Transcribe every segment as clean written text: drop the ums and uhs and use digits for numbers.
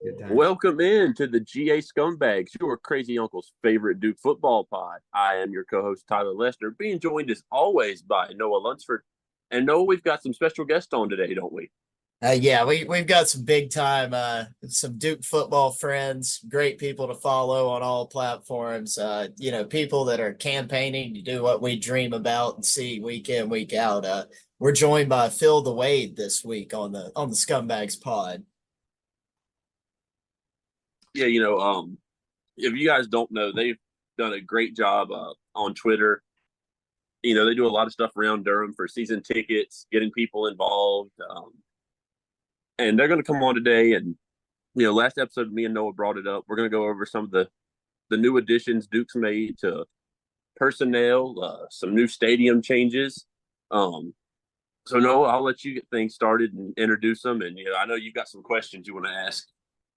Good times. Welcome in to the GA Scumbags, your crazy uncle's favorite Duke football pod. I am your co-host Tyler Lester, being joined as always by Noah Lunsford. And Noah, we've got some special guests on today, don't we? Yeah, we've got some big time, some Duke football friends, great people to follow on all platforms. People that are campaigning to do what we dream about and see week in, week out. We're joined by FillTheWade this week on the Scumbags Pod. Yeah, if you guys don't know, they've done a great job on Twitter. They do a lot of stuff around Durham for season tickets, getting people involved. And they're going to come on today. And, last episode, me and Noah brought it up. We're going to go over some of the new additions Duke's made to personnel, some new stadium changes. So Noah, I'll let you get things started and introduce them. And I know you've got some questions you want to ask.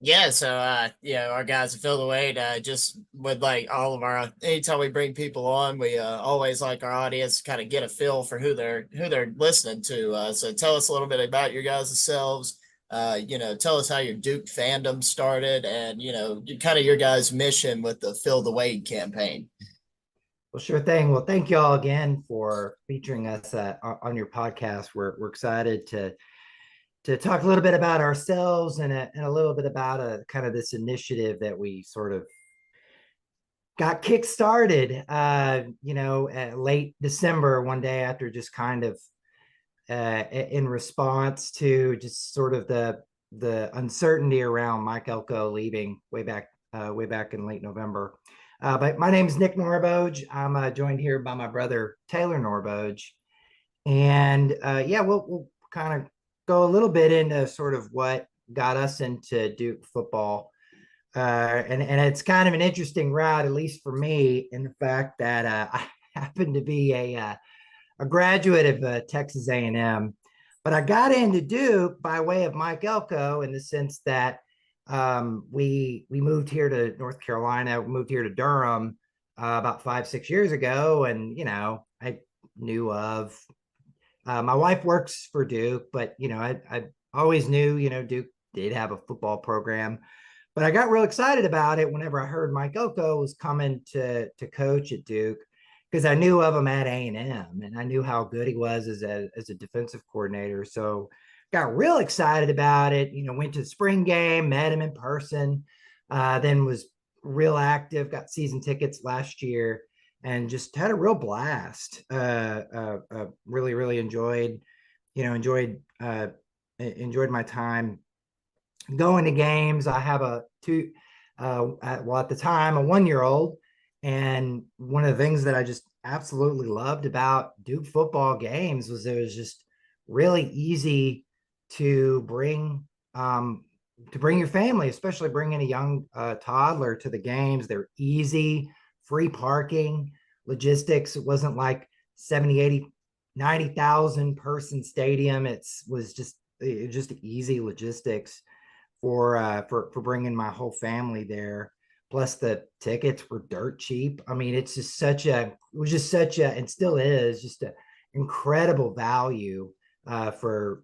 Yeah, so our guys at FillTheWade, just with like all of our anytime we bring people on, we always like our audience to kind of get a feel for who they're listening to. So tell us a little bit about your guys' selves. Tell us how your Duke fandom started, and kind of your guys' mission with the FillTheWade campaign. Well, sure thing. Well, thank you all again for featuring us on your podcast. We're excited to talk a little bit about ourselves and a little bit about kind of this initiative that we sort of got kick-started, late December, one day after just kind of in response to just sort of the uncertainty around Mike Elko leaving way back in late November. But my name is Nick Norboge. I'm joined here by my brother Taylor Norboge, and we'll kind of go a little bit into sort of what got us into Duke football. And it's kind of an interesting route, at least for me, in the fact that I happen to be a graduate of Texas A&M, but I got into Duke by way of Mike Elko in the sense that we moved here to North Carolina, we moved here to Durham about 5-6 years ago, and I knew of. My wife works for Duke, but I always knew Duke did have a football program, but I got real excited about it whenever I heard Mike Elko was coming to coach at Duke, because I knew of him at A&M and I knew how good he was as a defensive coordinator. So got real excited about it. Went to the spring game, met him in person, then was real active, got season tickets last year, and just had a real blast. Really enjoyed my time going to games. I have at the time, a 1-year-old, and one of the things that I just absolutely loved about Duke football games was it was just really easy to bring your family, especially bringing a young toddler to the games. They're easy, free parking, logistics. It wasn't like 70, 80, 90,000 person stadium. It was just easy logistics for bringing my whole family there. Plus the tickets were dirt cheap. I mean, it was just such a, and still is just an incredible value for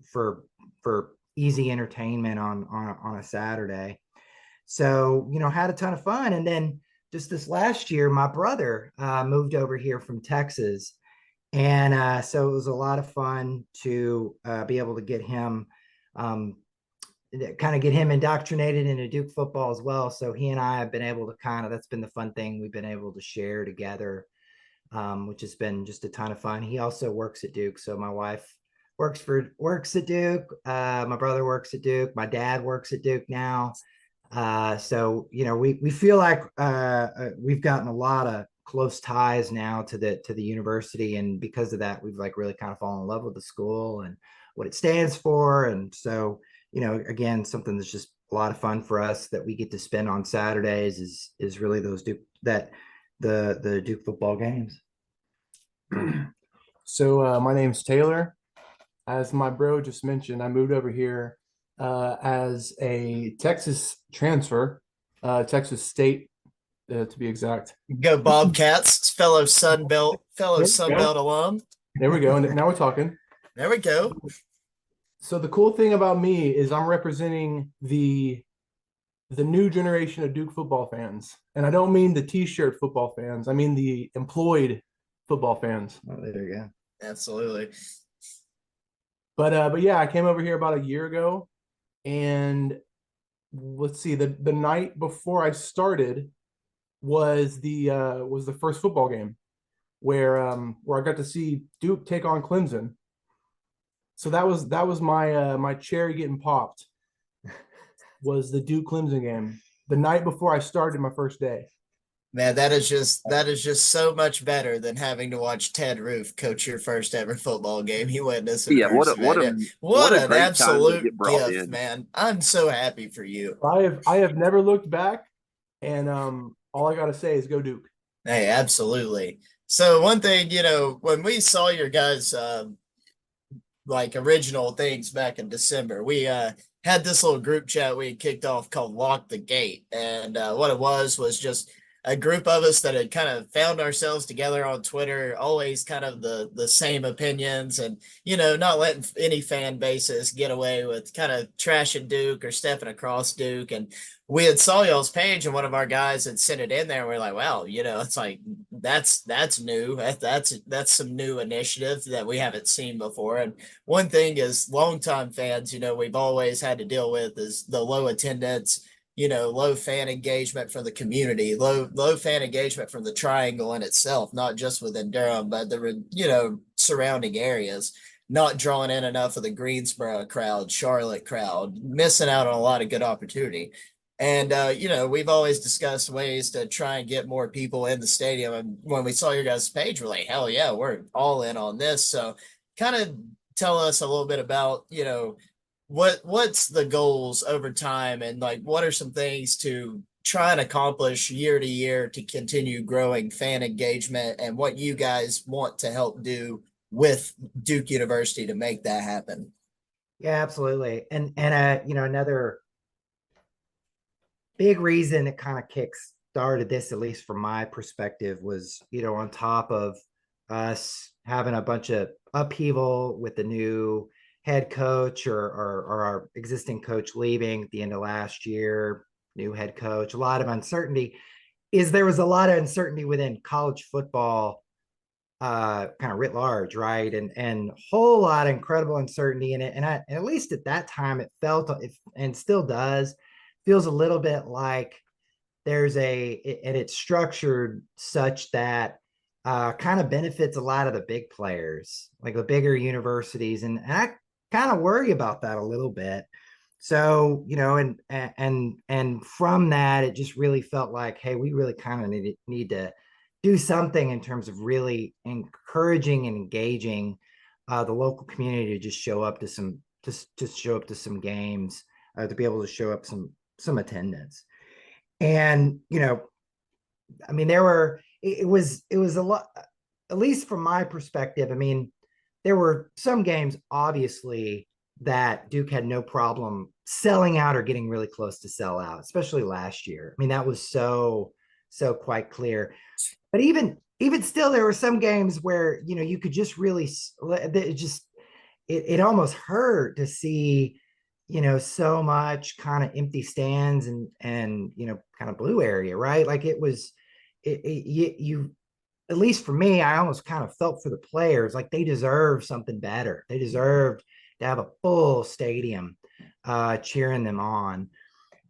easy entertainment on a Saturday. So, had a ton of fun. And then just this last year, my brother moved over here from Texas. And so it was a lot of fun to be able to get him indoctrinated into Duke football as well. So he and I have been able to that's been the fun thing we've been able to share together, which has been just a ton of fun. He also works at Duke. So my wife works at Duke. My brother works at Duke. My dad works at Duke now. So we feel like we've gotten a lot of close ties now to the university, and because of that, we've like really kind of fallen in love with the school and what it stands for. And so again, something that's just a lot of fun for us that we get to spend on Saturdays is really those the Duke football games. So my name's Taylor. As my bro just mentioned, I moved over here as a Texas transfer, Texas State, to be exact. Go Bobcats, fellow Sunbelt alum. There we go. And now we're talking. There we go. So the cool thing about me is I'm representing the the new generation of Duke football fans. And I don't mean the t-shirt football fans. I mean the employed football fans. Oh, there you go. Absolutely. But yeah, I came over here about a year ago, and let's see, the night before I started was the first football game where I got to see Duke take on Clemson. So that was my my cherry getting popped was the Duke Clemson game the night before I started my first day. Man, that is just so much better than having to watch Ted Roof coach your first ever football game. He witnessed in Yeah, person, man. Yeah. what What a an great time to get absolute brought gift, in. man. I'm so happy for you. I have never looked back, and all I gotta say is go Duke. Hey, absolutely. So one thing, when we saw your guys like original things back in December, we had this little group chat we had kicked off called Lock the Gate. And what it was just a group of us that had kind of found ourselves together on Twitter, always kind of the same opinions, and not letting any fan bases get away with kind of trashing Duke or stepping across Duke. And we had saw y'all's page, and one of our guys had sent it in there, and we're like, wow, it's like that's new. That's some new initiative that we haven't seen before. And one thing is longtime fans, we've always had to deal with is the low attendance, low fan engagement from the community, low fan engagement from the Triangle in itself, not just within Durham, but the surrounding areas, not drawing in enough of the Greensboro crowd, Charlotte crowd, missing out on a lot of good opportunity. And we've always discussed ways to try and get more people in the stadium. And when we saw your guys' page, we're like, hell yeah, we're all in on this. So kind of tell us a little bit about, what's the goals over time, and like what are some things to try and accomplish year to year to continue growing fan engagement, and what you guys want to help do with Duke University to make that happen. Yeah, absolutely. And another big reason it kind of kicks started this, at least from my perspective, was on top of us having a bunch of upheaval with the new head coach or our existing coach leaving at the end of last year, new head coach, a lot of uncertainty. There was a lot of uncertainty within college football, kind of writ large, right? And whole lot of incredible uncertainty in it. And at least at that time, it felt, and still does, feels a little bit like and it's structured such that kind of benefits a lot of the big players, like the bigger universities. And I kind of worry about that a little bit. So, and from that, it just really felt like, hey, we really kind of need to do something in terms of really encouraging and engaging the local community to just show up to some games, to be able to show up some attendance. And I mean, it was a lot, at least from my perspective. I mean, there were some games obviously that Duke had no problem selling out or getting really close to sell out, especially last year. I mean, that was so quite clear. But even still, there were some games where you could just really it almost hurt to see so much kind of empty stands and kind of blue area, right? Like you at least for me, I almost kind of felt for the players, like they deserve something better. They deserved to have a full stadium cheering them on.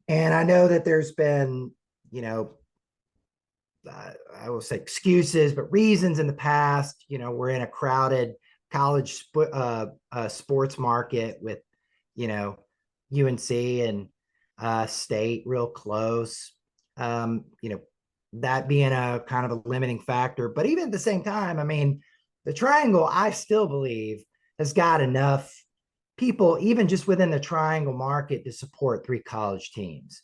And I know that there's been I will say excuses, but reasons in the past. We're in a crowded college sports market with UNC and State real close. That being a kind of a limiting factor. But even at the same time, I mean, the Triangle, I still believe, has got enough people, even just within the Triangle market, to support 3 college teams.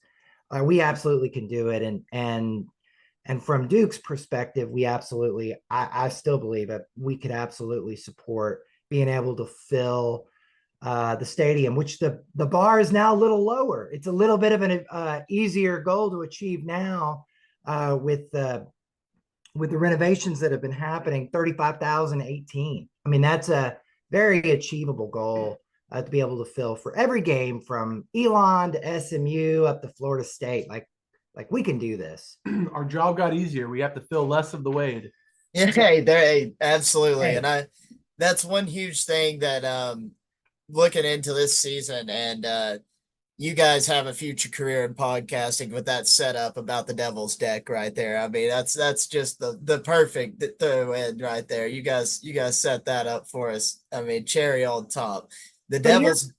We absolutely can do it. And from Duke's perspective, I still believe that we could absolutely support being able to fill the stadium, which the bar is now a little lower. It's a little bit of an easier goal to achieve now with the renovations that have been happening. 35,018. I mean, that's a very achievable goal to be able to fill for every game from Elon to SMU up to Florida State. Like we can do this. Our job got easier. We have to fill less of the Wade. Yeah, hey, absolutely. Hey. And that's one huge thing that looking into this season, and you guys have a future career in podcasting with that setup about the Devil's Deck right there. I mean, that's just the perfect throw in right there. You guys set that up for us. I mean, cherry on top. The But Devil's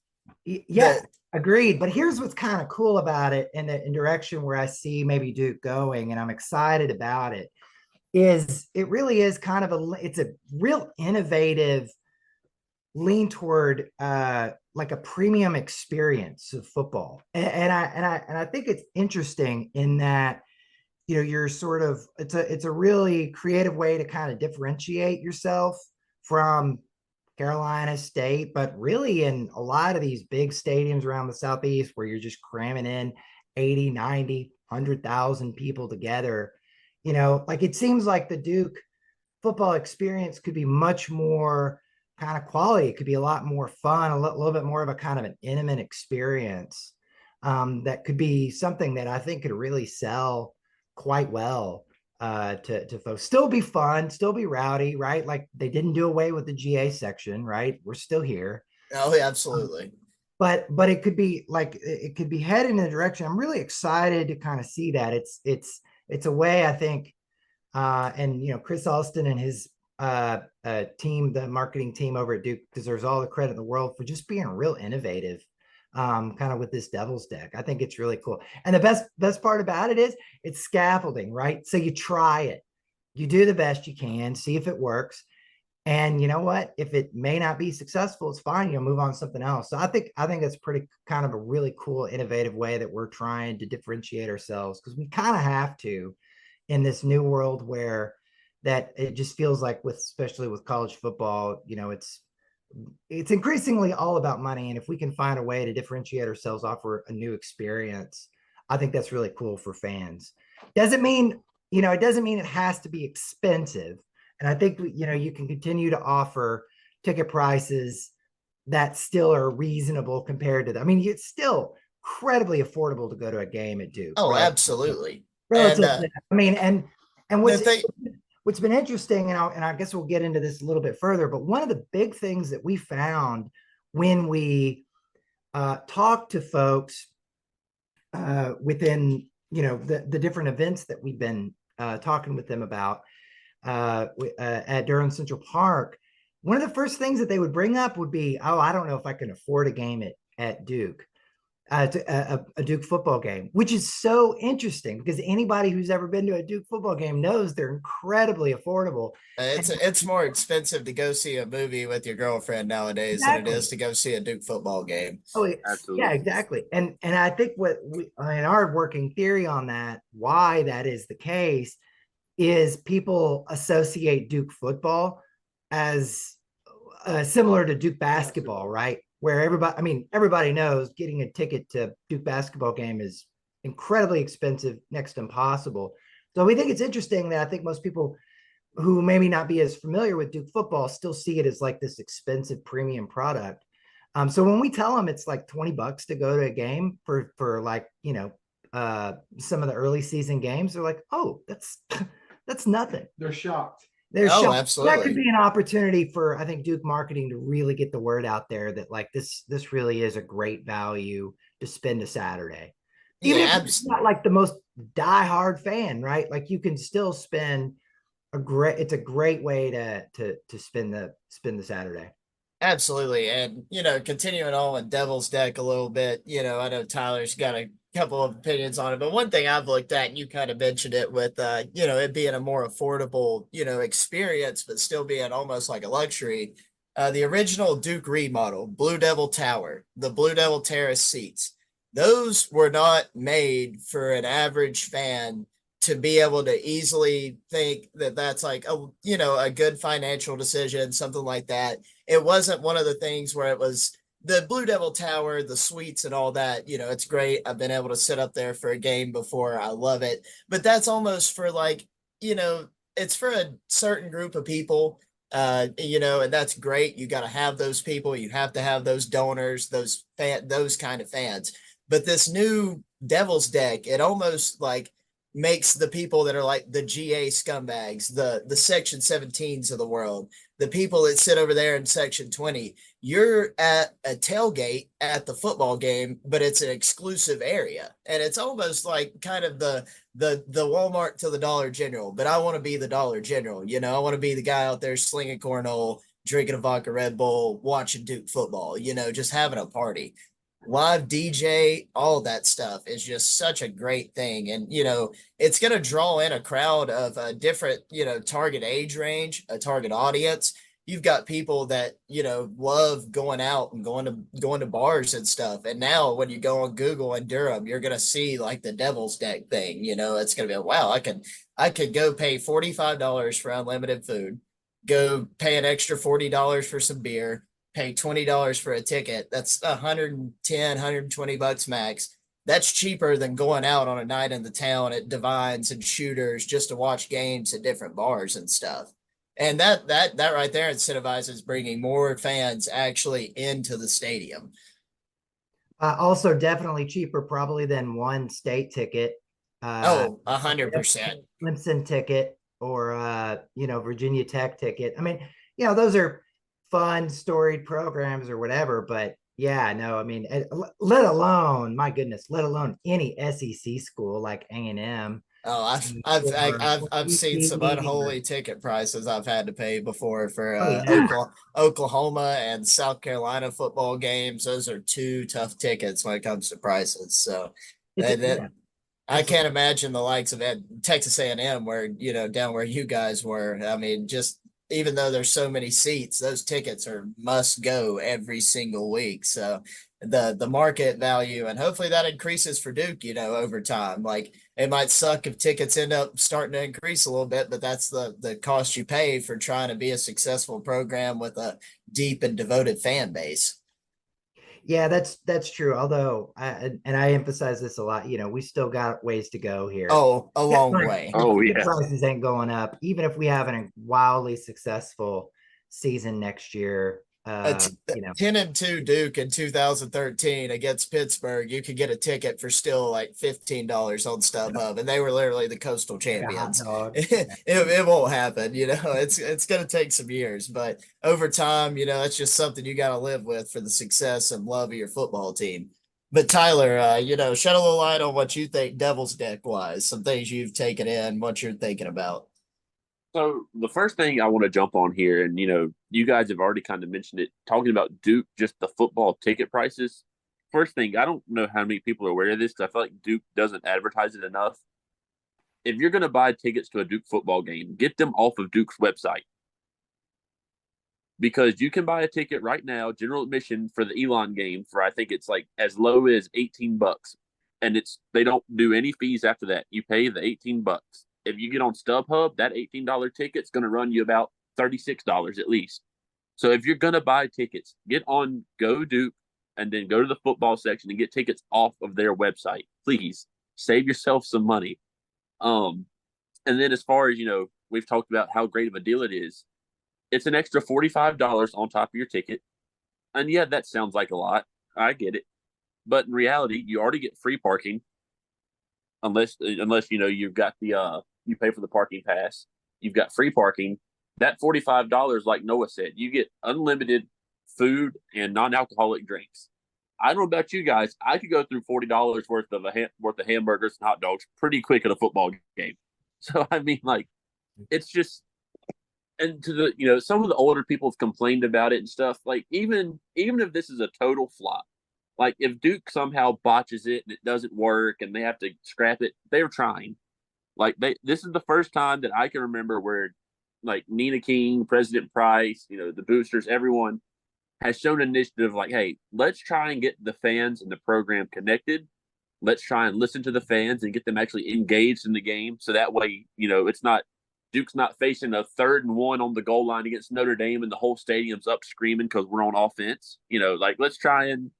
yeah, agreed. But here's what's kind of cool about it, and the direction where I see maybe Duke going, and I'm excited about it, is it really is kind of it's a real innovative lean toward like a premium experience of football. And I think it's interesting in that, you know, you're sort of, it's a really creative way to kind of differentiate yourself from Carolina State, but really in a lot of these big stadiums around the Southeast where you're just cramming in 80, 90, 100,000 people together, you know, like it seems like the Duke football experience could be much more kind of quality. It could be a lot more fun, a little bit more of a kind of an intimate experience that could be something that I think could really sell quite well to folks. Still be fun, still be rowdy, right? Like they didn't do away with the GA section, right? We're still here. Oh, absolutely. But it could be like it could be headed in a direction. I'm really excited to kind of see that. It's a way I think, and you know, Chris Alston and his team, the marketing team over at Duke, deserves all the credit in the world for just being real innovative, kind of with this Devil's Deck. I think it's really cool. And the best part about it is it's scaffolding, right? So you try it, you do the best you can, see if it works. And you know what? If it may not be successful, it's fine. You'll move on to something else. So I think that's pretty kind of a really cool, innovative way that we're trying to differentiate ourselves, because we kind of have to in this new world where that it just feels like, with especially with college football, you know, it's increasingly all about money. And if we can find a way to differentiate ourselves, offer a new experience, I think that's really cool for fans. Doesn't mean, you know, it doesn't mean it has to be expensive. And I think, you know, you can continue to offer ticket prices that still are reasonable compared to that. I mean, it's still incredibly affordable to go to a game at Duke. Oh, Right? absolutely. Relative And to, I mean, and the what's been interesting, and I guess we'll get into this a little bit further, but one of the big things that we found when we talked to folks within, you know, the different events that we've been talking with them about at Durham Central Park, one of the first things that they would bring up would be, oh, I don't know if I can afford a game at Duke. A Duke football game, which is so interesting because anybody who's ever been to a Duke football game knows they're incredibly affordable. it's more expensive to go see a movie with your girlfriend nowadays than it is to go see a Duke football game. Oh, Absolutely. yeah, exactly. And I think what we, in our working theory on that, why that is the case, is people associate Duke football as similar to Duke basketball, right? Where everybody knows getting a ticket to Duke basketball game is incredibly expensive, next to impossible. So we think it's interesting that I think most people who maybe not be as familiar with Duke football still see it as like this expensive premium product. So when we tell them it's like $20 to go to a game for like, you know, some of the early season games, they're like, oh, that's nothing. They're shocked. Absolutely. That could be an opportunity for, I think, Duke marketing to really get the word out there that like this really is a great value to spend a Saturday. Even if it's not like the most diehard fan, right? Like you can still spend it's a great way to spend the Saturday. Absolutely. And, you know, continuing on with Devil's Deck a little bit, you know, I know Tyler's got a couple of opinions on it, but one thing I've looked at, and you kind of mentioned it with, you know, it being a more affordable, you know, experience, but still being almost like a luxury. The original Duke remodel, Blue Devil Tower, the Blue Devil Terrace seats, those were not made for an average fan to be able to easily think that that's like a, you know, a good financial decision, something like that. It wasn't one of the things where it was the Blue Devil Tower, the suites and all that. You know, it's great. I've been able to sit up there for a game before. I love it. But that's almost for like, you know, it's for a certain group of people. And that's great. You got to have those people. You have to have those donors, those kind of fans. But this new Devil's deck, it almost like makes the people that are like the GA scumbags, the Section 17s of the world, the people that sit over there in Section 20. You're at a tailgate at the football game, but it's an exclusive area, and it's almost like kind of the Walmart to the Dollar General. But I want to be the Dollar General. I want to be the guy out there slinging cornhole, drinking a vodka Red Bull, watching Duke football. Just having a party. Live DJ, all that stuff is just such a great thing. And, it's going to draw in a crowd of a different, target age range, a target audience. You've got people that, love going out and going to bars and stuff. And now when you go on Google and Durham, you're going to see like the Devil's Deck thing. It's going to be, wow, I could go pay $45 for unlimited food, go pay an extra $40 for some beer, pay $20 for a ticket. That's 110, 120 bucks max. That's cheaper than going out on a night in the town at Divines and Shooters just to watch games at different bars and stuff. And that right there incentivizes bringing more fans actually into the stadium. Also, definitely cheaper probably than one state ticket. 100%. Clemson ticket or Virginia Tech ticket. I mean, those are fun storied programs or whatever, but yeah, no, I mean, let alone, my goodness, let alone any SEC school like A&M. Oh, I've seen some unholy ticket prices I've had to pay before for Oklahoma and South Carolina football games. Those are two tough tickets when it comes to prices. So I can't imagine the likes of Texas A&M, where down where you guys were. I mean, just even though there's so many seats, those tickets are must go every single week. So the market value, and hopefully that increases for Duke, over time. Like, it might suck if tickets end up starting to increase a little bit, but that's the cost you pay for trying to be a successful program with a deep and devoted fan base. Yeah, that's true. Although, I emphasize this a lot, we still got ways to go here. Oh, a long way. Oh, yeah. Prices ain't going up, even if we have a wildly successful season next year. 10-2 Duke in 2013 against Pittsburgh, you could get a ticket for still like $15 on StubHub, and they were literally the coastal champions. It won't happen, it's going to take some years, but over time, it's just something you got to live with for the success and love of your football team. But Tyler, shed a little light on what you think Devil's Deck wise, some things you've taken in, what you're thinking about. So the first thing I want to jump on here, and you guys have already kind of mentioned it, talking about Duke, just the football ticket prices. First thing, I don't know how many people are aware of this, because I feel like Duke doesn't advertise it enough. If you're going to buy tickets to a Duke football game, get them off of Duke's website, because you can buy a ticket right now, general admission for the Elon game, for I think it's like as low as $18, and they don't do any fees after that. You pay the $18. If you get on StubHub, that $18 ticket's going to run you about $36 at least. So if you're going to buy tickets, get on Go Duke and then go to the football section and get tickets off of their website. Please save yourself some money. And then as far as, we've talked about how great of a deal it is. It's an extra $45 on top of your ticket. And yeah, that sounds like a lot. I get it. But in reality, you already get free parking. Unless you've got the you pay for the parking pass, you've got free parking. That $45, like Noah said, you get unlimited food and non-alcoholic drinks. I don't know about you guys, I could go through $40 worth of hamburgers and hot dogs pretty quick at a football game. So I mean, like, it's just, and to the some of the older people have complained about it and stuff. Like, even if this is a total flop, like if Duke somehow botches it and it doesn't work and they have to scrap it, they're trying. Like, this is the first time that I can remember where, like, Nina King, President Price, the boosters, everyone has shown initiative. Like, hey, let's try and get the fans and the program connected. Let's try and listen to the fans and get them actually engaged in the game. So that way, it's not Duke's not facing a 3rd and 1 on the goal line against Notre Dame and the whole stadium's up screaming because we're on offense. Like, let's try and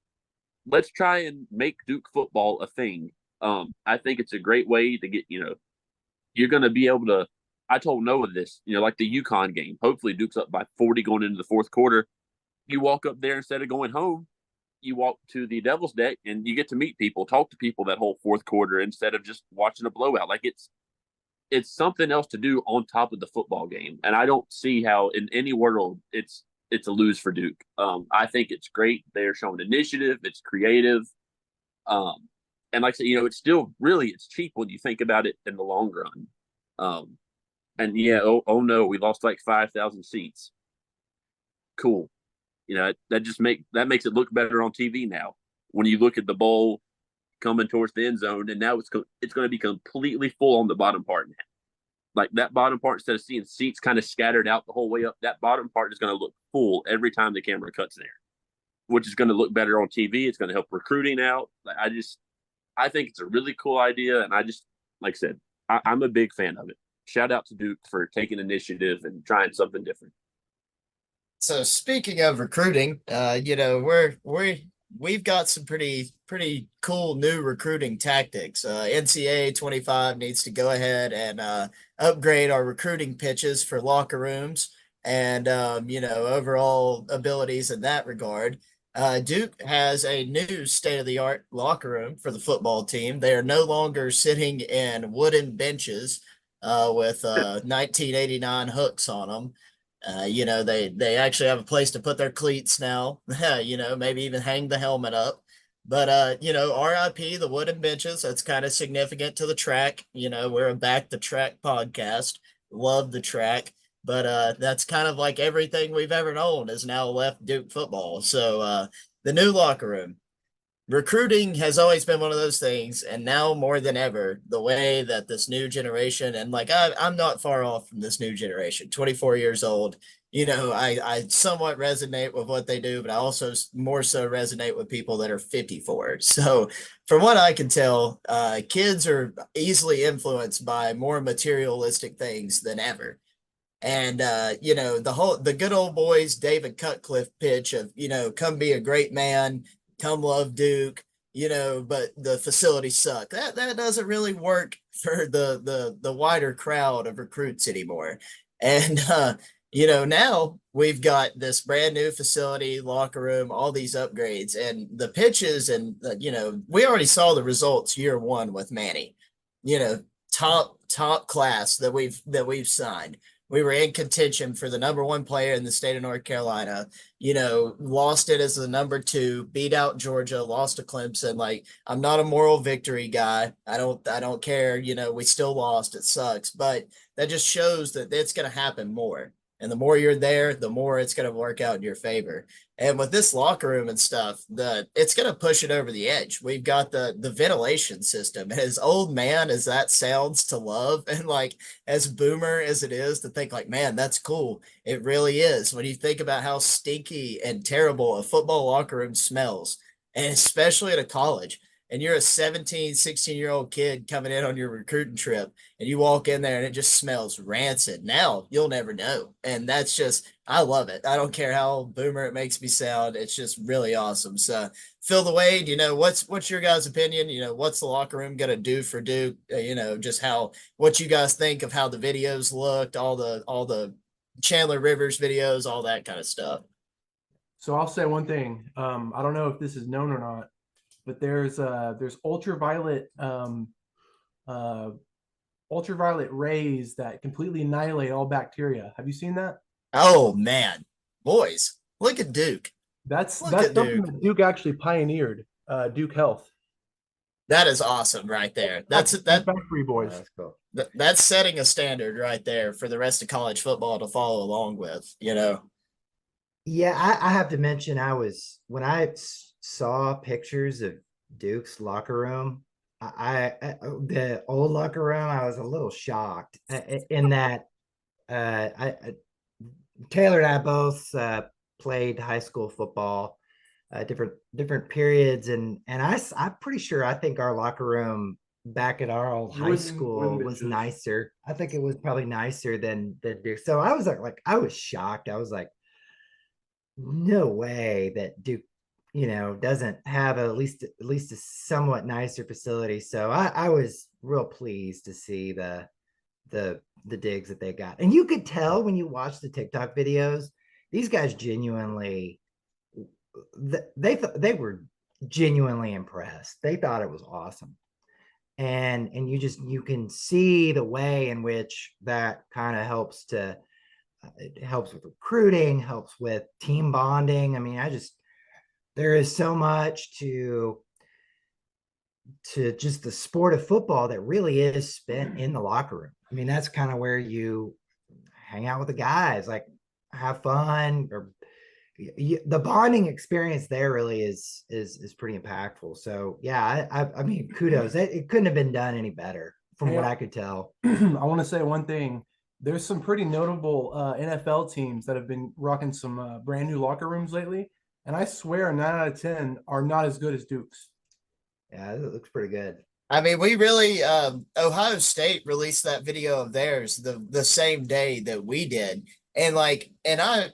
make Duke football a thing. I think it's a great way to get, you're going to be able to I told Noah this, like the UConn game. Hopefully Duke's up by 40 going into the fourth quarter. You walk up there instead of going home, you walk to the Devil's Deck and you get to meet people, talk to people that whole fourth quarter instead of just watching a blowout. Like it's something else to do on top of the football game. And I don't see how in any world it's a lose for Duke. I think it's great. They're showing initiative. It's creative. And like I said, it's still really, it's cheap when you think about it in the long run. And yeah, oh no, we lost like 5,000 seats. Cool. That makes it look better on TV now. When you look at the bowl coming towards the end zone, and now it's going to be completely full on the bottom part now. Like that bottom part, instead of seeing seats kind of scattered out the whole way up, that bottom part is going to look full every time the camera cuts there, which is going to look better on TV. It's going to help recruiting out. I think it's a really cool idea, and like I said, I'm a big fan of it. Shout out to Duke for taking initiative and trying something different. So speaking of recruiting, we've got some pretty cool new recruiting tactics. NCAA 25 needs to go ahead and upgrade our recruiting pitches for locker rooms and overall abilities in that regard. Duke has a new state-of-the-art locker room for the football team. They are no longer sitting in wooden benches with 1989 hooks on them. They actually have a place to put their cleats now, maybe even hang the helmet up. But, RIP, the wooden benches, that's kind of significant to the track. We're a Back the Track podcast. Love the track. But that's kind of like everything we've ever known has now left Duke football. So the new locker room. Recruiting has always been one of those things, and now more than ever, the way that this new generation, and like I'm not far off from this new generation, 24 years old, I somewhat resonate with what they do, but I also more so resonate with people that are 54. So from what I can tell, kids are easily influenced by more materialistic things than ever. And the good old boys David Cutcliffe pitch of, come be a great man, come love Duke, but the facilities suck. That doesn't really work for the wider crowd of recruits anymore. And now we've got this brand new facility, locker room, all these upgrades, and the pitches, and we already saw the results year one with Manny. Top class that we've signed. We were in contention for the number one player in the state of North Carolina, lost it as the number two, beat out Georgia, lost to Clemson. Like, I'm not a moral victory guy. I don't care. We still lost. It sucks. But that just shows that it's going to happen more. And the more you're there, the more it's going to work out in your favor. And with this locker room and stuff, it's going to push it over the edge. We've got the ventilation system. And as old man as that sounds to love, and like as boomer as it is to think like, man, that's cool. It really is. When you think about how stinky and terrible a football locker room smells, and especially at a college, and you're a 17, 16-year-old kid coming in on your recruiting trip, and you walk in there and it just smells rancid. Now you'll never know. And that's just, I love it. I don't care how boomer it makes me sound. It's just really awesome. So FillTheWade, what's your guys' opinion? What's the locker room going to do for Duke? Just what you guys think of how the videos looked, all the Chandler Rivers videos, all that kind of stuff. So I'll say one thing. I don't know if this is known or not, but there's ultraviolet rays that completely annihilate all bacteria. Have you seen that? Oh man, boys, look at Duke. That's something that Duke actually pioneered. Duke Health. That is awesome right there. That's factory boys. That's cool. That's setting a standard right there for the rest of college football to follow along with. Yeah, I have to mention, when I saw pictures of Duke's locker room, the old locker room, I was a little shocked in that Taylor and I both played high school football, different periods, and I'm pretty sure, I think our locker room back at our old high school was nicer. I think it was probably nicer than Duke. So I was like I was shocked. I was like, no way that Duke, doesn't have at least a somewhat nicer facility. So I was real pleased to see the the digs that they got. And you could tell when you watch the TikTok videos, these guys genuinely they were genuinely impressed. They thought it was awesome. And you can see the way in which that kind of helps to it helps with recruiting, helps with team bonding. I mean, there is so much to just the sport of football that really is spent in the locker room. I mean, that's kind of where you hang out with the guys, like have fun, or the bonding experience there really is pretty impactful. So yeah, I mean, kudos. It couldn't have been done any better from what I could tell. I want to say one thing. There's some pretty notable NFL teams that have been rocking some brand new locker rooms lately, and I swear 9 out of 10 are not as good as Duke's. Yeah, it looks pretty good. I mean, we really Ohio State released that video of theirs the same day that we did. And like, and I'm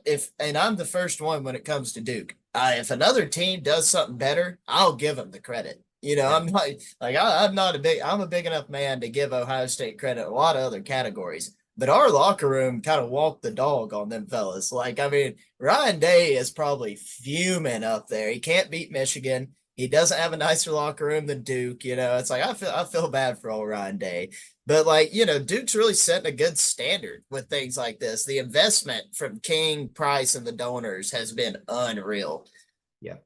the first one when it comes to Duke. If another team does something better, I'll give them the credit. You know, Yeah. I'm a big enough man to give Ohio State credit in a lot of other categories. But our locker room kind of walked the dog on them fellas. Like, I mean, Ryan Day is probably fuming up there. He can't beat Michigan. He doesn't have a nicer locker room than Duke. You know, it's like I feel bad for old Ryan Day. But like, you know, Duke's really setting a good standard with things like this. The investment from King, Price, and the donors has been unreal. Yeah.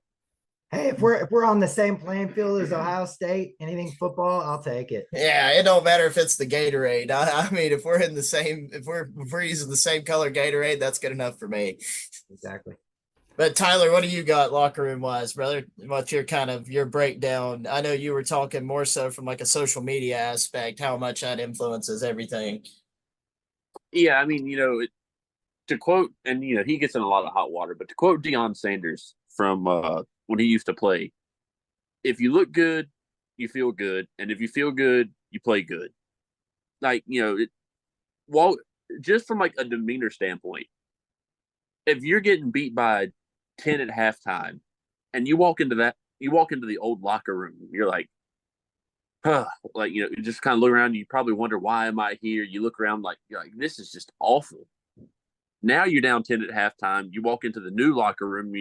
Hey, if we're on the same playing field as Ohio State, anything football, I'll take it. Yeah, it don't matter if it's the Gatorade. I mean, if we're in the same, if we're using the same color Gatorade, that's good enough for me. Exactly. But Tyler, what do you got locker room wise, brother? What's your kind of your breakdown? I know you were talking more so from like a social media aspect, how much that influences everything. Yeah, I mean, to quote, and he gets in a lot of hot water, but to quote Deion Sanders from when he used to play, if you look good, you feel good, and if you feel good, you play good. Like, just from like a demeanor standpoint, if you're getting beat by 10 at halftime and you walk into the old locker room, you're like, huh, like, you just kind of look around, you probably wonder, why am I here? You look around like, you're like, this is just awful. Now you're down 10 at halftime, you walk into the new locker room,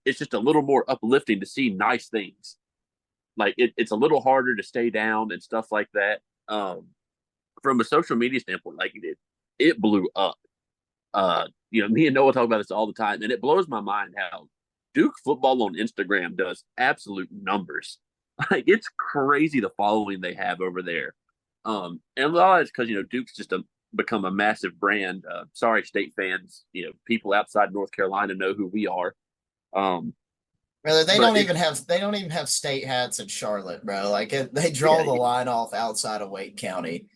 it's just a little more uplifting to see nice things. Like it's a little harder to stay down and stuff like that. From a social media standpoint, like it blew up. Me and Noah talk about this all the time, and it blows my mind how Duke football on Instagram does absolute numbers. Like, it's crazy the following they have over there. And a lot of it's because Duke's just become a massive brand. Sorry, State fans. People outside North Carolina know who we are. Brother, they don't even have state hats in Charlotte, bro. Like they draw the line off outside of Wake County.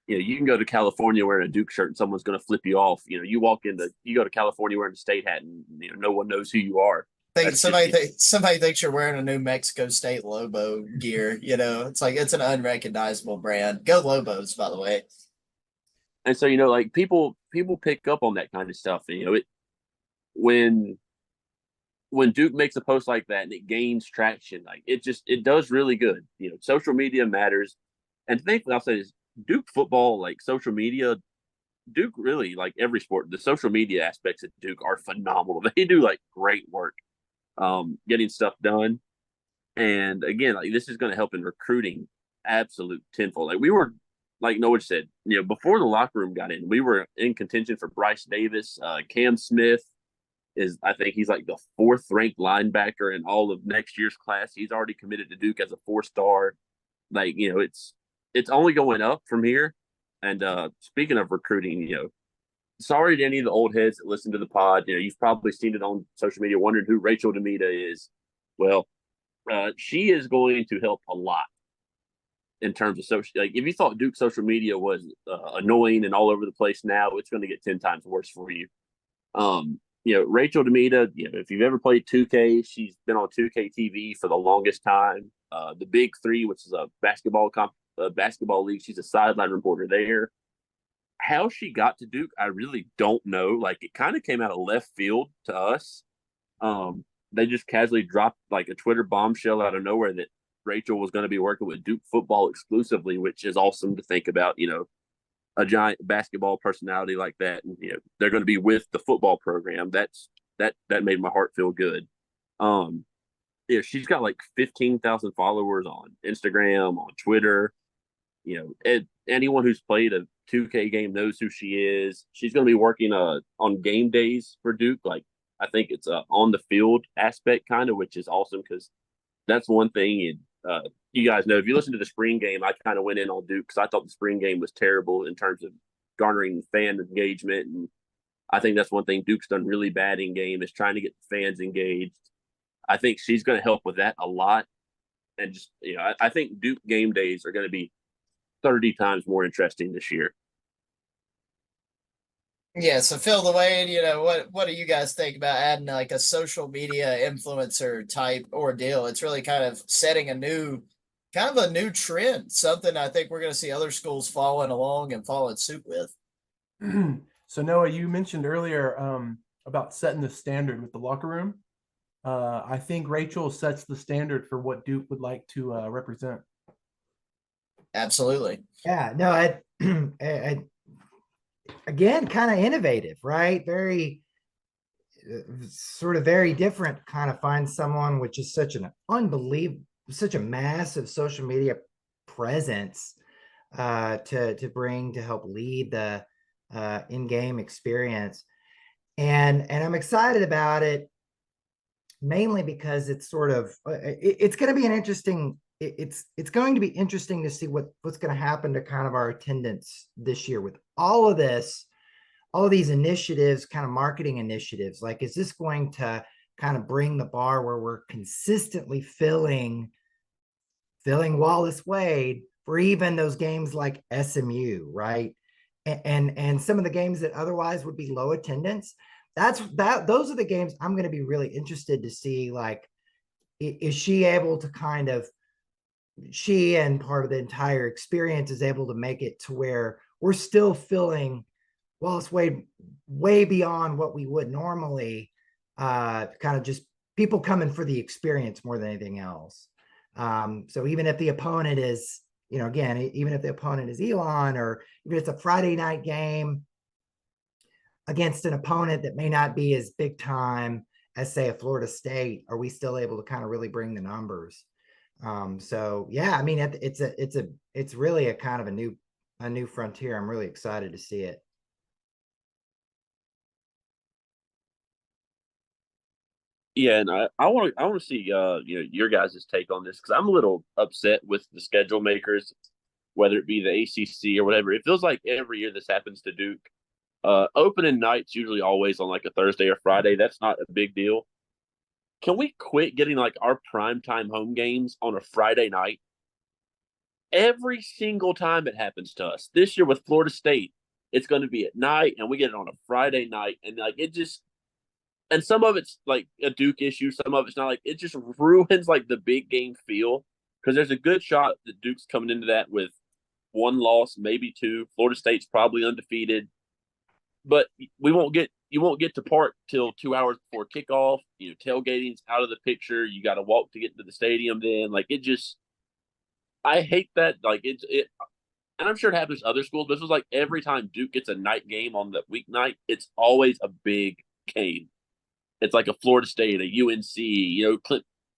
You can go to California wearing a Duke shirt and someone's going to flip you off. You go to California wearing a state hat and no one knows who you are. Somebody thinks you're wearing a New Mexico State Lobo gear. It's like it's an unrecognizable brand. Go Lobos, by the way. And so like people pick up on that kind of stuff. And, when Duke makes a post like that and it gains traction, like it does really good. Social media matters, and thankfully I'll say this. Duke football, like social media, Duke really, like every sport, the social media aspects of Duke are phenomenal. They do like great work getting stuff done. And again, like this is going to help in recruiting absolute tenfold. Like we were, like Noah said, before the locker room got in, we were in contention for Bryce Davis. Cam Smith I think he's like the 4th ranked linebacker in all of next year's class. He's already committed to Duke as a 4-star. Like, it's only going up from here. And speaking of recruiting, sorry to any of the old heads that listen to the pod. You've probably seen it on social media, wondering who Rachel Demita is. Well, she is going to help a lot in terms of social. Like, if you thought Duke social media was annoying and all over the place, now it's going to get 10 times worse for you. Rachel Demita, if you've ever played 2K, she's been on 2K TV for the longest time. The Big Three, which is a basketball league, she's a sideline reporter there. How she got to Duke, I really don't know. Like, it kind of came out of left field to us. They just casually dropped like a Twitter bombshell out of nowhere that Rachel was going to be working with Duke football exclusively, which is awesome to think about. a giant basketball personality like that, and they're going to be with the football program. That made my heart feel good. Yeah, she's got like 15,000 followers on Instagram, on Twitter. Anyone who's played a 2K game knows who she is. She's going to be working on game days for Duke. Like, I think it's on the field aspect kind of, which is awesome because that's one thing. You guys know, if you listen to the spring game, I kind of went in on Duke because I thought the spring game was terrible in terms of garnering fan engagement. And I think that's one thing Duke's done really bad in game is trying to get the fans engaged. I think she's going to help with that a lot. And just, I think Duke game days are going to be 30 times more interesting this year. Yeah, so FillTheWade, what do you guys think about adding like a social media influencer type ordeal? It's really kind of setting a new trend, something I think we're going to see other schools following along and following suit with. So Noah, you mentioned earlier about setting the standard with the locker room. I think Rachel sets the standard for what Duke would like to represent. Absolutely. Yeah, no, I again, kind of innovative, right? Very sort of very different. Kind of find someone which is such a massive social media presence to bring to help lead the in-game experience, and I'm excited about it mainly because it's sort of it's going to be an interesting. It's going to be interesting to see what's going to happen to kind of our attendance this year with all of these initiatives, kind of marketing initiatives. Like, is this going to kind of bring the bar where we're consistently filling Wallace Wade for even those games like SMU, right? And some of the games that otherwise would be low attendance. Those are the games I'm going to be really interested to see. Like, is she able to kind of she and part of the entire experience is able to make it to where we're still filling Wallace Wade way beyond what we would normally, kind of just people coming for the experience more than anything else. So even if the opponent is, even if the opponent is Elon, or even if it's a Friday night game against an opponent that may not be as big time as, say, a Florida State, are we still able to kind of really bring the numbers? So yeah, I mean, it's really a kind of a new frontier. I'm really excited to see it. Yeah, and I want to see your guys' take on this because I'm a little upset with the schedule makers, whether it be the ACC or whatever. It feels like every year this happens to Duke. Opening night's usually always on like a Thursday or Friday. That's not a big deal. Can we quit getting like our primetime home games on a Friday night? Every single time it happens to us. This year with Florida State, it's going to be at night, and we get it on a Friday night, and like it just. And some of it's like a Duke issue, some of it's not. Like, it just ruins like the big game feel because there's a good shot that Duke's coming into that with one loss, maybe two. Florida State's probably undefeated, but you won't get to park till 2 hours before kickoff. Tailgating's out of the picture. You got to walk to get to the stadium. Then, like, it just, I hate that. Like, and I'm sure it happens to other schools. But this was like every time Duke gets a night game on the weeknight, it's always a big game. It's like a Florida State, a UNC.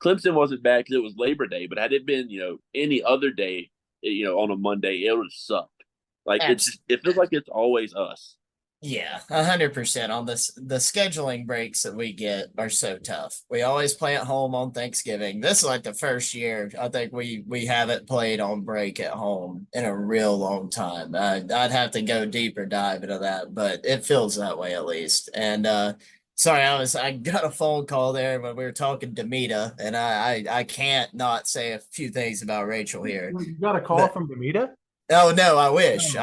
Clemson wasn't bad because it was Labor Day, but had it been any other day, on a Monday, it would have sucked. Like, it feels like it's always us. Yeah, 100% on this. The scheduling breaks that we get are so tough. We always play at home on Thanksgiving. This is like the first year I think we haven't played on break at home in a real long time. I'd have to go deeper dive into that, but it feels that way at least. And sorry, I got a phone call there when we were talking Demita, and I can't not say a few things about Rachel here. You got a call from Demita? Oh no, I wish.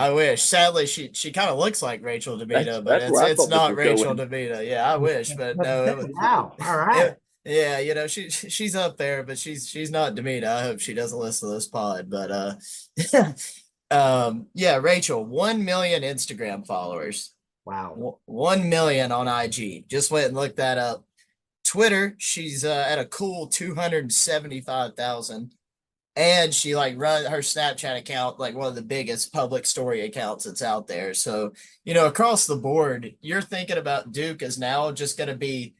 Sadly, she kind of looks like Rachel DeVita, but it's not Rachel DeVita. Yeah, I wish, but no. Wow. All right. Yeah, she's up there, but she's not DeVita. I hope she doesn't listen to this pod. But yeah, Rachel, 1 million Instagram followers. Wow. 1 million on IG. Just went and looked that up. Twitter, she's at a cool 275,000. and she like run her Snapchat account, like one of the biggest public story accounts that's out there. So, across the board, you're thinking about Duke is now just going to be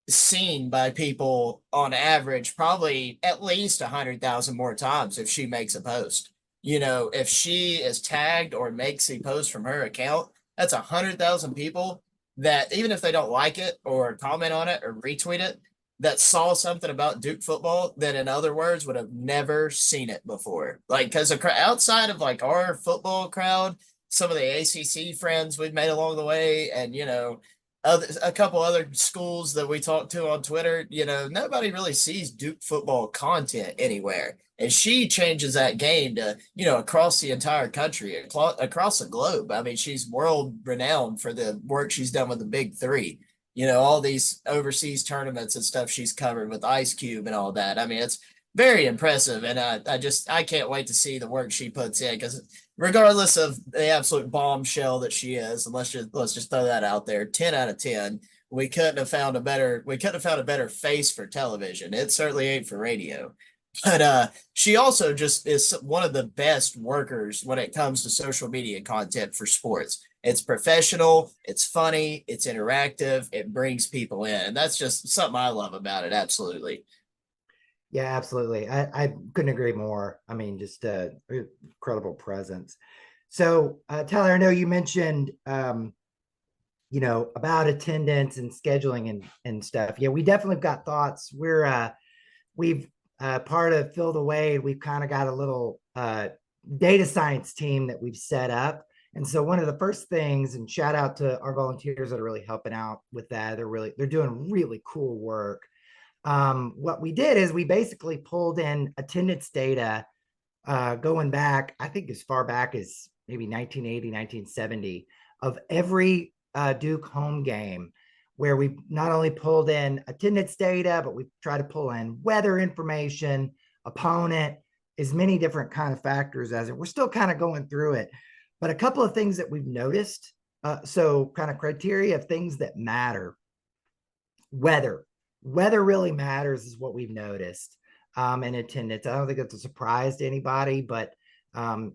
seen by people on average probably at least 100,000 more times if she makes a post. If she is tagged or makes a post from her account, that's 100,000 people that, even if they don't like it or comment on it or retweet it, that saw something about Duke football that, in other words, would have never seen it before. Like, because outside of like our football crowd, some of the ACC friends we've made along the way, and a couple other schools that we talk to on Twitter, nobody really sees Duke football content anywhere. And she changes that game to, across the entire country, across the globe. I mean, she's world renowned for the work she's done with the Big Three. All these overseas tournaments and stuff she's covered with Ice Cube and all that. I mean, it's very impressive. And I can't wait to see the work she puts in, because regardless of the absolute bombshell that she is, and let's just throw that out there, 10 out of 10. We couldn't have found a better face for television. It certainly ain't for radio. But she also just is one of the best workers when it comes to social media content for sports. It's professional, it's funny, it's interactive, it brings people in. And that's just something I love about it. Absolutely. Yeah, absolutely. I couldn't agree more. I mean, just incredible presence. So, Tyler, I know you mentioned, about attendance and scheduling and stuff. Yeah, we definitely got thoughts. We've part of FillTheWade. We've kind of got a little data science team that we've set up. And so one of the first things, and shout out to our volunteers that are really helping out with that. They're doing really cool work. What we did is we basically pulled in attendance data going back, I think as far back as maybe 1980, 1970, of every Duke home game, where we not only pulled in attendance data, but we tried to pull in weather information, opponent, as many different kind of factors as it. We're still kind of going through it. But a couple of things that we've noticed, so kind of criteria of things that matter. Weather really matters is what we've noticed in attendance. I don't think that's a surprise to anybody, but I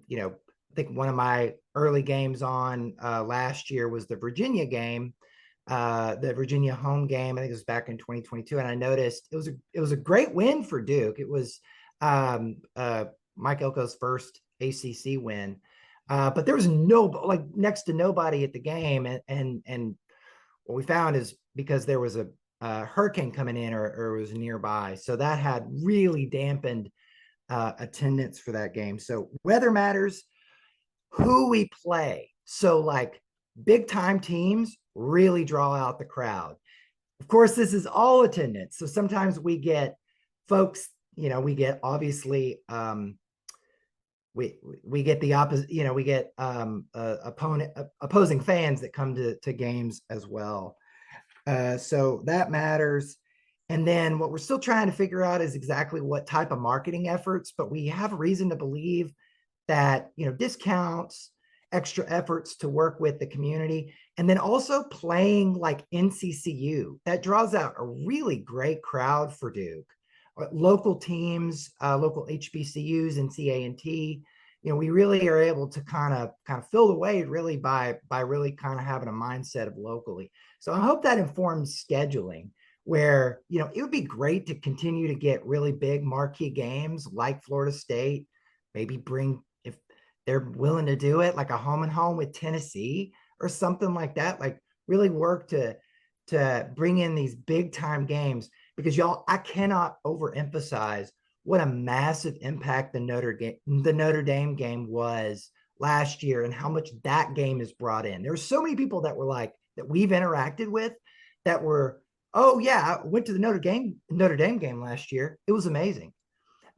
think one of my early games on last year was the Virginia game, the Virginia home game. I think it was back in 2022, and I noticed it was a great win for Duke. It was Mike Elko's first ACC win, but there was next to nobody at the game, and what we found is because there was a hurricane coming in or it was nearby, so that had really dampened attendance for that game. So weather matters, who we play. So like big time teams really draw out the crowd. Of course, this is all attendance. So sometimes we get folks, we get obviously we get the opposite, we get opposing fans that come to games as well. So that matters. And then what we're still trying to figure out is exactly what type of marketing efforts, but we have reason to believe that, discounts, extra efforts to work with the community, and then also playing like NCCU, that draws out a really great crowd for Duke. Local teams, local HBCUs and CA&T, we really are able to kind of fill the way really by really kind of having a mindset of locally. So I hope that informs scheduling, where, it would be great to continue to get really big marquee games like Florida State, maybe bring, if they're willing to do it, like a home and home with Tennessee or something like that, like really work to bring in these big time games, because y'all, I cannot overemphasize what a massive impact the Notre Dame game was last year and how much that game has brought in. There's so many people that were like, that we've interacted with that were, oh yeah, I went to the Notre Dame game last year. It was amazing.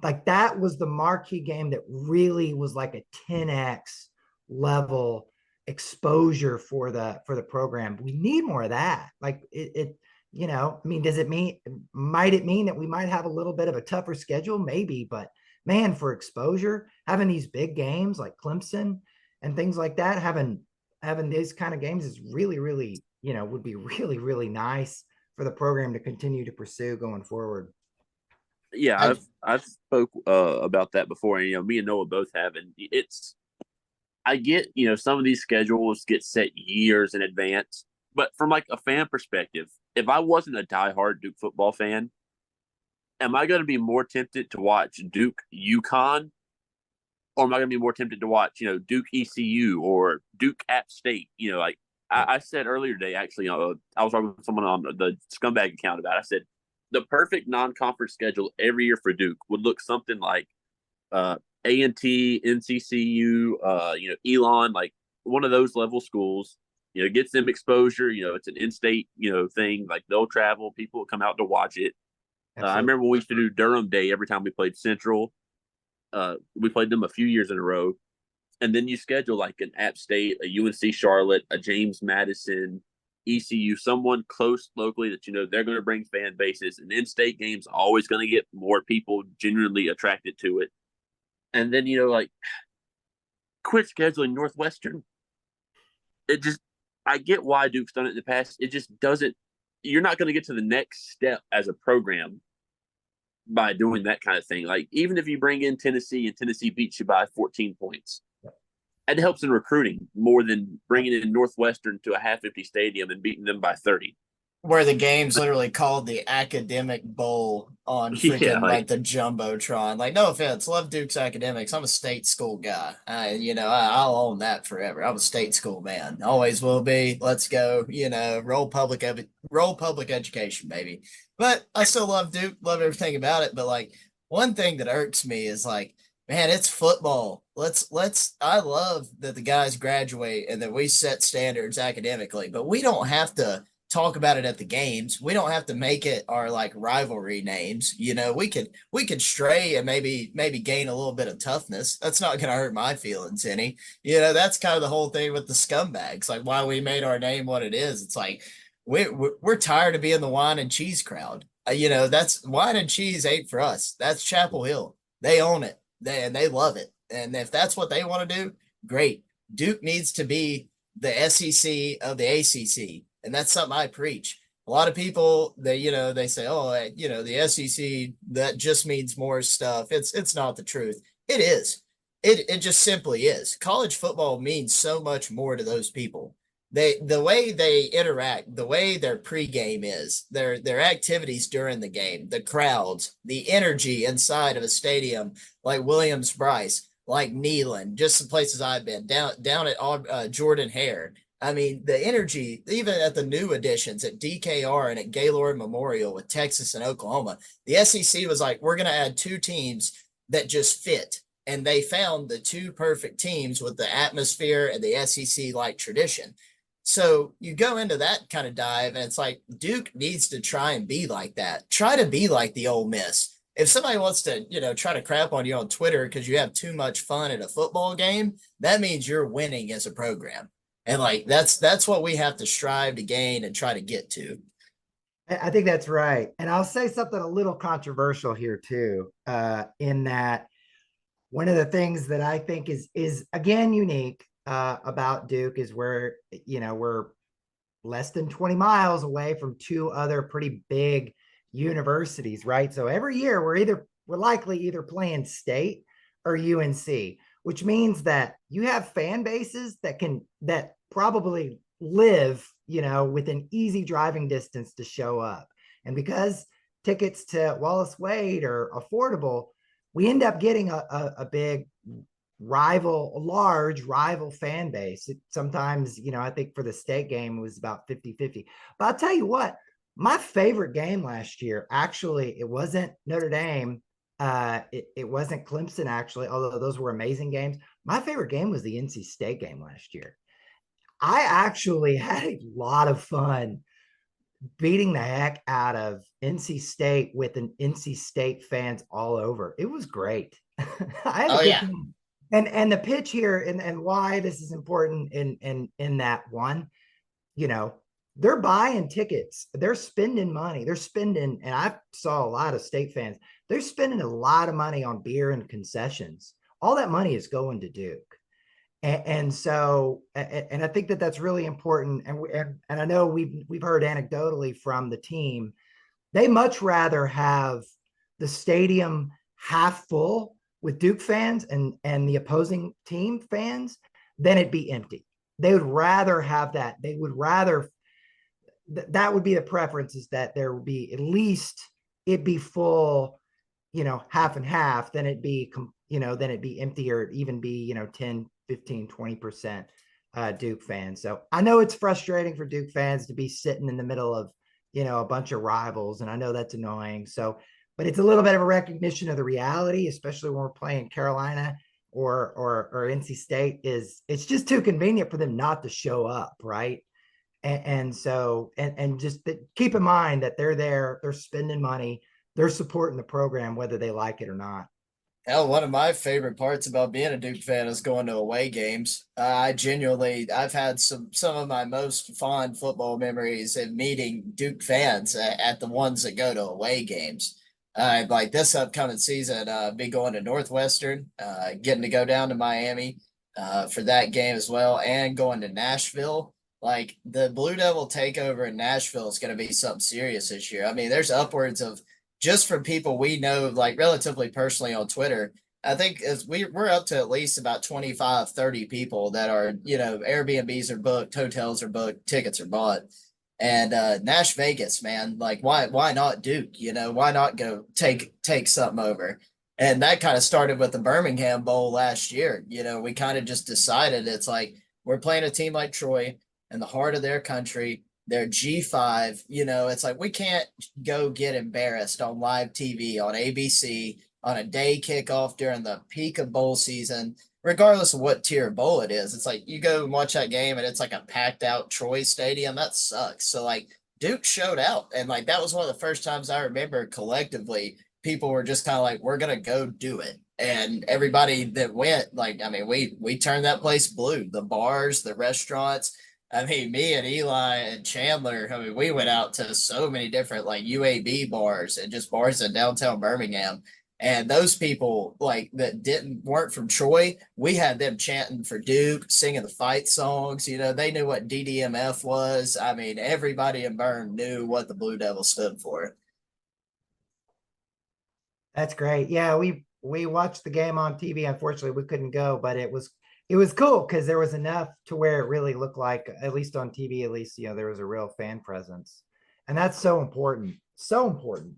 Like that was the marquee game that really was like a 10x level exposure for the program. We need more of that. Like I mean, might it mean that we might have a little bit of a tougher schedule? Maybe, but man, for exposure, having these big games like Clemson and things like that, having these kind of games is really, really, would be really, really nice for the program to continue to pursue going forward. Yeah, I, I've spoke about that before, and me and Noah both have, and it's I get some of these schedules get set years in advance, but from like a fan perspective, if I wasn't a diehard Duke football fan, am I going to be more tempted to watch Duke UConn, or am I going to be more tempted to watch Duke ECU or Duke App State? Like I said earlier today, actually, I was talking with someone on the Scumbag account about it. I said the perfect non-conference schedule every year for Duke would look something like A&T, NCCU, Elon, like one of those level schools. Gets them exposure. It's an in-state, thing. Like they'll travel, people will come out to watch it. I Absolutely. remember when we used to do Durham Day every time we played Central. We played them a few years in a row, and then you schedule like an App State, a UNC Charlotte, a James Madison, ECU, someone close locally that they're going to bring fan bases. And in-state games always going to get more people genuinely attracted to it. And then like quit scheduling Northwestern. It just I get why Duke's done it in the past. It just doesn't. You're not going to get to the next step as a program by doing that kind of thing. Like even if you bring in Tennessee and Tennessee beats you by 14 points, it helps in recruiting more than bringing in Northwestern to a half-empty stadium and beating them by 30. where the game's literally called the Academic Bowl on Yeah, freaking like the Jumbotron. Like, no offense, love Duke's academics. I'm a state school guy. I'll own that forever. I'm a state school man. Always will be. Let's go. Roll public education, baby. But I still love Duke. Love everything about it. But like one thing that irks me is like, man, it's football. I love that the guys graduate and that we set standards academically, but we don't have to talk about it at the games. We don't have to make it our like rivalry names. We could stray and maybe gain a little bit of toughness. That's not going to hurt my feelings any. That's kind of the whole thing with the scumbags. Like why we made our name what it is. It's like we're tired of being the wine and cheese crowd. That's wine and cheese ain't for us. That's Chapel Hill. They own it. They love it. And if that's what they want to do, great. Duke needs to be the SEC of the ACC. And that's something I preach. A lot of people they say, oh, the SEC, that just means more stuff. It's not the truth. It is. It just simply is. College football means so much more to those people. The way they interact, the way their pregame is, their activities during the game, the crowds, the energy inside of a stadium like Williams-Brice, like Neyland, just the places I've been down at Jordan Hare. I mean, the energy, even at the new additions at DKR and at Gaylord Memorial with Texas and Oklahoma, the SEC was like, we're going to add two teams that just fit. And they found the two perfect teams with the atmosphere and the SEC like tradition. So you go into that kind of dive, and it's like Duke needs to try and be like that. Try to be like the Ole Miss. If somebody wants to, try to crap on you on Twitter because you have too much fun at a football game, that means you're winning as a program. And like that's what we have to strive to gain and try to get to. I think that's right. And I'll say something a little controversial here too, in that one of the things that I think is again unique about Duke is where we're less than 20 miles away from two other pretty big universities, right? So every year we're likely either playing state or UNC, which means that you have fan bases that probably live, within easy driving distance to show up. And because tickets to Wallace Wade are affordable, we end up getting a big large rival fan base. Sometimes, I think for the state game, it was about 50-50. But I'll tell you what, my favorite game last year, actually, it wasn't Notre Dame. It wasn't Clemson, actually, although those were amazing games. My favorite game was the NC State game last year. I actually had a lot of fun beating the heck out of NC State with an NC State fans all over. It was great. I had a good time. And the pitch here and why this is important in that one, they're buying tickets, they're spending money, and I saw a lot of state fans, they're spending a lot of money on beer and concessions. All that money is going to Duke. And so I think that's really important. And I know we've heard anecdotally from the team, they much rather have the stadium half full with Duke fans and the opposing team fans than it be empty. They would rather have that. They would rather that would be the preference, is that there would be at least it be full, half and half, than it be, than it be empty, or even be, 10, 15, 20% Duke fans. So I know it's frustrating for Duke fans to be sitting in the middle of, a bunch of rivals. And I know that's annoying. So, but it's a little bit of a recognition of the reality, especially when we're playing Carolina or NC State. It's just too convenient for them not to show up, right? And so just keep in mind that they're there, they're spending money, they're supporting the program whether they like it or not. Hell, one of my favorite parts about being a Duke fan is going to away games. I've had some of my most fond football memories of meeting Duke fans at the ones that go to away games. Like this upcoming season, be going to Northwestern, getting to go down to Miami for that game as well, and going to Nashville. Like the Blue Devil takeover in Nashville is going to be something serious this year. I mean, there's upwards of, just from people we know, like relatively personally on Twitter, I think as we're up to at least about 25, 30 people that are, Airbnbs are booked, hotels are booked, tickets are bought. And Nash Vegas, man, like why not Duke? Why not go take something over? And that kind of started with the Birmingham Bowl last year. We kind of just decided it's like we're playing a team like Troy in the heart of their country. They're G5, it's like we can't go get embarrassed on live TV on ABC on a day kickoff during the peak of bowl season, regardless of what tier bowl it is. It's like you go and watch that game and it's like a packed out Troy stadium. That sucks. So like Duke showed out, and like that was one of the first times I remember collectively people were just kind of like, we're gonna go do it. And everybody that went, like, I mean, we turned that place blue. The bars, the restaurants. I mean, me and Eli and Chandler, I mean, we went out to so many different like UAB bars and just bars in downtown Birmingham. And those people like that weren't from Troy, we had them chanting for Duke, singing the fight songs. They knew what DDMF was. I mean, everybody in Burn knew what the Blue Devils stood for. That's great. Yeah, we watched the game on TV. Unfortunately, we couldn't go, but it was cool because there was enough to where it really looked like, at least on TV, at least, there was a real fan presence. And that's so important. So important.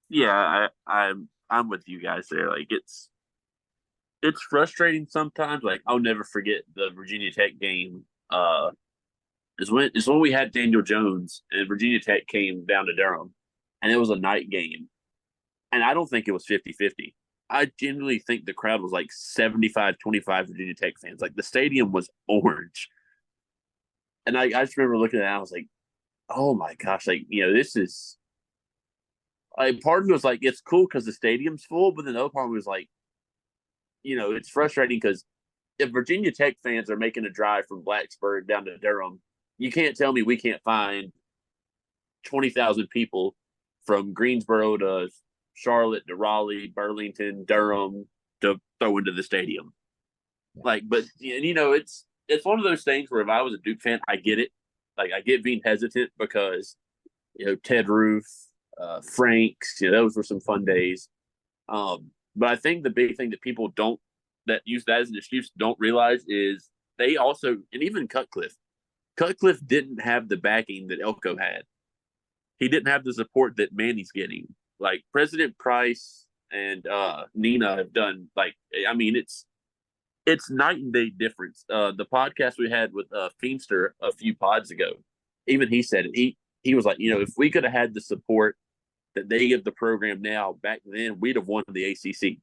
Yeah, I'm with you guys there. Like it's frustrating sometimes. Like I'll never forget the Virginia Tech game. Is when we had Daniel Jones and Virginia Tech came down to Durham, and it was a night game. And I don't think it was 50-50. I genuinely think the crowd was like 75-25 Virginia Tech fans. Like the stadium was orange. And I just remember looking at it and I was like, oh my gosh, like, this is like, part of me was like, it's cool because the stadium's full, but then the other part was like, it's frustrating because if Virginia Tech fans are making a drive from Blacksburg down to Durham, you can't tell me we can't find 20,000 people from Greensboro to Charlotte to Raleigh, Burlington, Durham to throw into the stadium. Like, but it's one of those things where if I was a Duke fan, I get it. Like, I get being hesitant because Ted Roof, Franks, those were some fun days. But I think the big thing that people that use that as an excuse don't realize is they also, and even Cutcliffe didn't have the backing that Elko had. He didn't have the support that Manny's getting. Like President Price and Nina have done. Like, I mean, it's night and day difference. The podcast we had with Feimster a few pods ago, even he said it. He was like, if we could have had the support that they give the program now back then, we'd have won the ACC.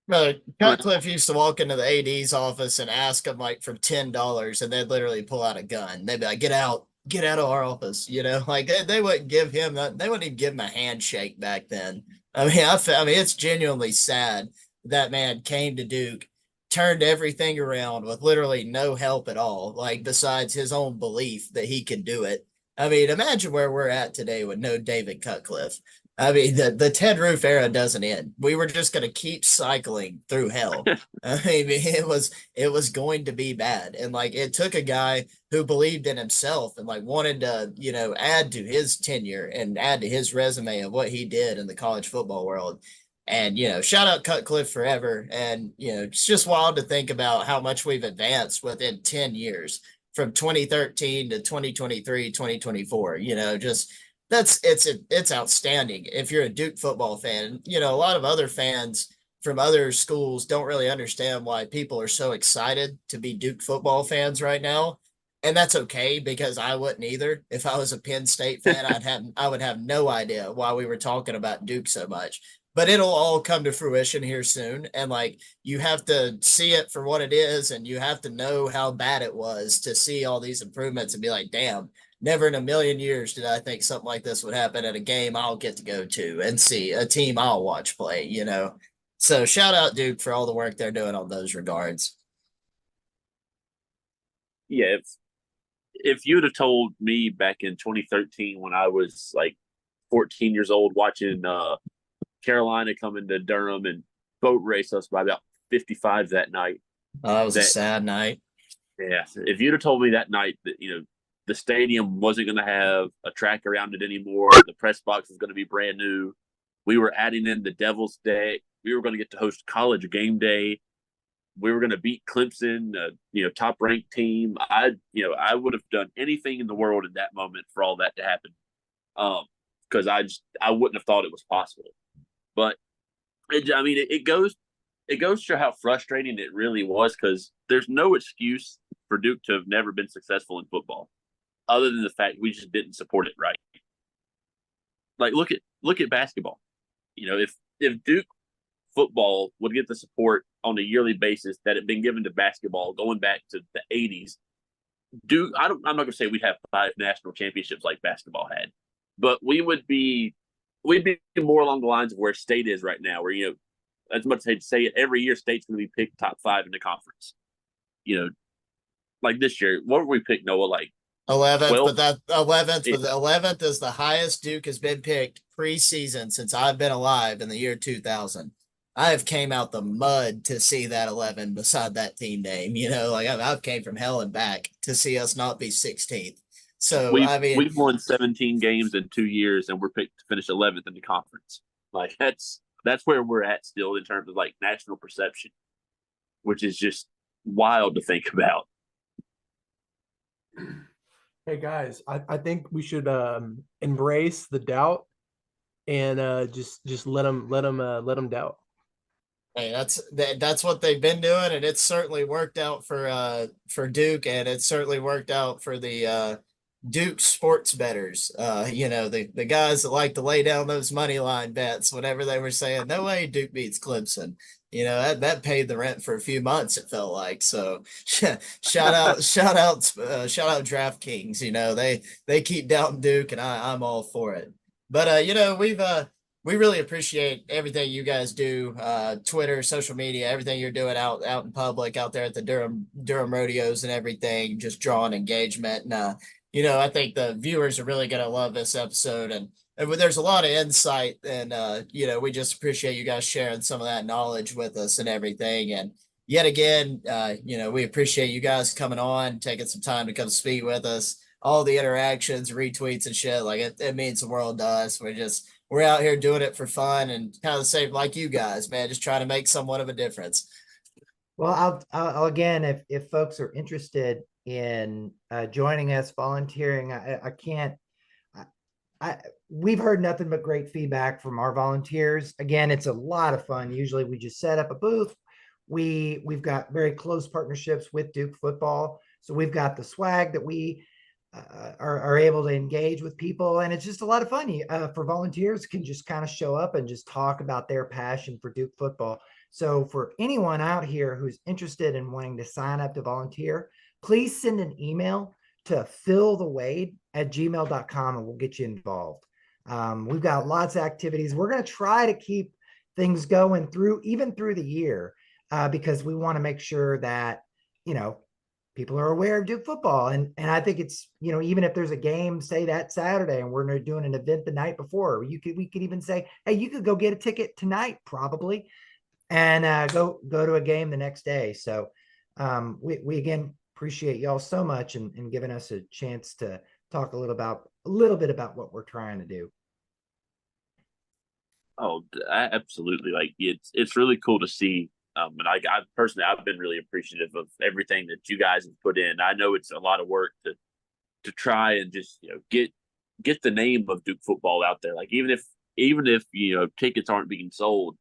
Well, Cutcliffe used to walk into the AD's office and ask them like for $10, and they'd literally pull out a gun. They'd be like, get out of our office. Like they wouldn't give him that. They wouldn't even give him a handshake back then. I mean, it's genuinely sad that man came to Duke, turned everything around with literally no help at all, like besides his own belief that he could do it. I mean, imagine where we're at today with no David Cutcliffe. I mean, the Ted Roof era doesn't end. We were just going to keep cycling through hell. I mean, it was going to be bad, and like it took a guy who believed in himself and like wanted to, add to his tenure and add to his resume of what he did in the college football world. And shout out Cutcliffe forever. And it's just wild to think about how much we've advanced within 10 years from 2013 to 2023, 2024. Just it's outstanding if you're a Duke football fan. A lot of other fans from other schools don't really understand why people are so excited to be Duke football fans right now. And that's okay because I wouldn't either. If I was a Penn State fan, I would have no idea why we were talking about Duke so much. But it'll all come to fruition here soon. And like you have to see it for what it is, and you have to know how bad it was to see all these improvements and be like, damn, never in a million years did I think something like this would happen at a game I'll get to go to and see, a team I'll watch play. So shout out Duke for all the work they're doing on those regards. Yeah, if you'd have told me back in 2013 when I was like 14 years old watching Carolina come into Durham and boat race us by about 55 that night. That was a sad night. Yeah, if you'd have told me that night that the stadium wasn't going to have a track around it anymore, the press box was going to be brand new, we were adding in the Devil's Day, we were going to get to host college game day, we were going to beat Clemson, top ranked team. I would have done anything in the world in that moment for all that to happen, because I wouldn't have thought it was possible. But it goes to show how frustrating it really was, because there's no excuse for Duke to have never been successful in football, other than the fact we just didn't support it right. Like look at basketball. If Duke football would get the support on a yearly basis that had been given to basketball going back to the 80s, Duke, I'm not going to say we'd have 5 national championships like basketball had, but we'd be more along the lines of where State is right now, where as much as I hate to say it, every year State's going to be picked top 5 in the conference. Like this year, what were we picked, Noah? Like 11th, 12? but that 11th, but the 11th is the highest Duke has been picked preseason since I've been alive in the year 2000. I have came out the mud to see that 11 beside that team name. Like I've came from hell and back to see us not be 16th. So we've won 17 games in 2 years, and we're picked to finish 11th in the conference. Like that's where we're at still in terms of like national perception, which is just wild to think about. Hey guys, I think we should embrace the doubt and just let them doubt. Hey, that's what they've been doing, and it's certainly worked out for Duke, and it's certainly worked out for the Duke sports bettors. The guys that like to lay down those money line bets whenever they were saying no way Duke beats Clemson. That paid the rent for a few months, it felt like. So shout out DraftKings. They keep doubting Duke, and I'm all for it. But we really appreciate everything you guys do, Twitter, social media, everything you're doing out in public, out there at the Durham rodeos and everything, just drawing engagement. And I think the viewers are really going to love this episode, and there's a lot of insight, and we just appreciate you guys sharing some of that knowledge with us and everything. And yet again, we appreciate you guys coming on, taking some time to come speak with us. All the interactions, retweets, and shit, like it means the world to us. We're out here doing it for fun and kind of the same like you guys, man, just trying to make somewhat of a difference. Well, I'll again, if folks are interested in joining us, volunteering, we've heard nothing but great feedback from our volunteers. Again, it's a lot of fun. Usually we just set up a booth. We've got very close partnerships with Duke football. So we've got the swag that we are able to engage with people, and it's just a lot of fun. For volunteers can just kind of show up and just talk about their passion for Duke football. So for anyone out here who's interested in wanting to sign up to volunteer, please send an email to FillTheWade@gmail.com and we'll get you involved. We've got lots of activities. We're going to try to keep things going through the year, because we want to make sure that people are aware of Duke football. And I think it's, even if there's a game, say that Saturday, and we're doing an event the night before, we could even say, hey, you could go get a ticket tonight, probably, and go to a game the next day. So we again appreciate y'all so much and giving us a chance to talk a little bit about what we're trying to do. Oh, absolutely. Like it's really cool to see. And I personally, I've been really appreciative of everything that you guys have put in. I know it's a lot of work to try and just, get the name of Duke football out there. Like even if tickets aren't being sold,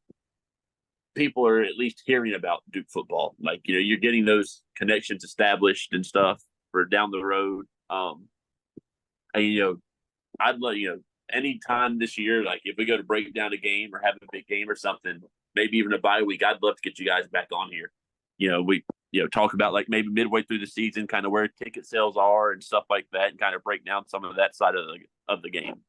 people are at least hearing about Duke football. Like, you're getting those connections established and stuff for down the road. And I'd love, anytime this year, like if we go to break down a game or have a big game or something, maybe even a bye week, I'd love to get you guys back on here. We talk about like maybe midway through the season, kind of where ticket sales are and stuff like that, and kind of break down some of that side of the game.